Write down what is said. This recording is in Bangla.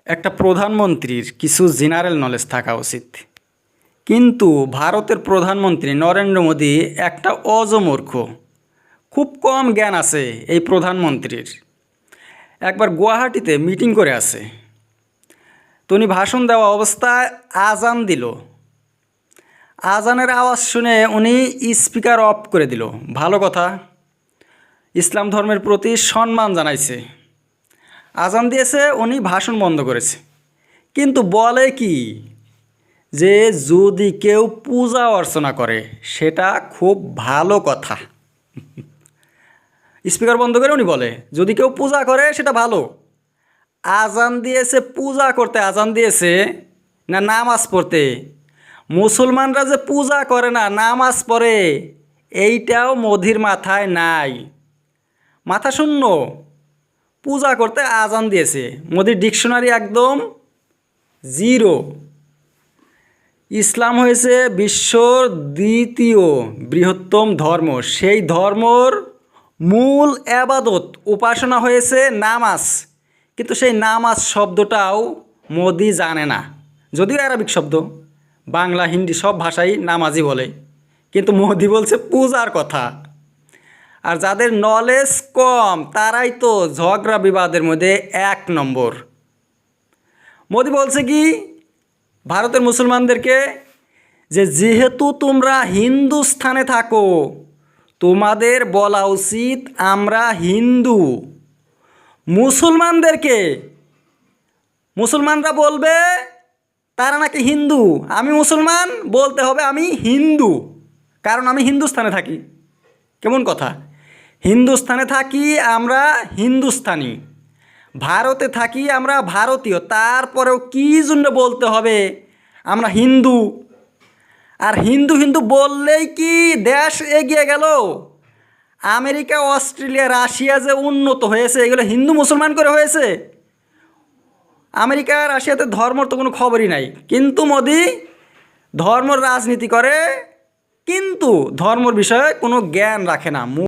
একটা প্রধানমন্ত্রীর কিছু জেনারেল নলেজ থাকা উচিত। কিন্তু ভারতের প্রধানমন্ত্রী নরেন্দ্র মোদী একটা অজমূর্খ। খুব কম জ্ঞান আছে এই প্রধানমন্ত্রীর। একবার গুয়াহাটিতে মিটিং করে আছে, তো উনি ভাষণ দেওয়া অবস্থায় আজান দিল। আজানের আওয়াজ শুনে উনি স্পিকার অফ করে দিল। ভালো কথা, ইসলাম ধর্মের প্রতি সম্মান জানাইছে। আজান দিয়েছে, উনি ভাষণ বন্ধ করেছে। কিন্তু বলে কি যে যদি কেউ পূজা অর্চনা করে সেটা খুব ভালো কথা। স্পিকার বন্ধ করে উনি বলে যদি কেউ পূজা করে সেটা ভালো। আজান দিয়েছে পূজা করতে, আজান দিয়েছে না নামাজ পড়তে? মুসলমানরা যে পূজা করে না, নামাজ পড়ে, এইটাও মোদির মাথায় নাই। মাথা শূন্য। পূজা করতে আজান দিয়েছে, মোদির ডিকশনারি একদম জিরো। ইসলাম হয়েছে বিশ্বর দ্বিতীয় বৃহত্তম ধর্ম। সেই ধর্মর মূল আবাদত উপাসনা হয়েছে নামাজ। কিন্তু সেই নামাজ শব্দটাও মোদি জানে না, যদিও আরবিক শব্দ, বাংলা হিন্দি সব ভাষাই নামাজই বলে, কিন্তু মোদি বলছে পূজার কথা। আর যাদের নলেজ কম তারাই তো ঝগড়া বিবাদের মধ্যে এক নম্বর। মোদি বলছে কি ভারতের মুসলমানদেরকে যে যেহেতু তোমরা হিন্দুস্থানে থাকো, তোমাদের বলা উচিত আমরা হিন্দু। মুসলমানদেরকে, মুসলমানরা বলবে তারা নাকি হিন্দু, আমি মুসলমান বলতে হবে আমি হিন্দু, কারণ আমি হিন্দুস্থানে থাকি। কেমন কথা? হিন্দুস্থানে থাকি আমরা হিন্দুস্তানি, ভারতে থাকি আমরা ভারতীয়, তারপরেও কী জন্য বলতে হবে আমরা হিন্দু? আর হিন্দু হিন্দু বললেই কি দেশ এগিয়ে গেল? আমেরিকা, অস্ট্রেলিয়া, রাশিয়া যে উন্নত হয়েছে এগুলো হিন্দু মুসলমান করে হয়েছে? আমেরিকা রাশিয়াতে ধর্মর তো কোনো খবরই নাই, কিন্তু মোদি ধর্মর রাজনীতি করে, কিন্তু ধর্মর বিষয়ে কোনো জ্ঞান রাখে না।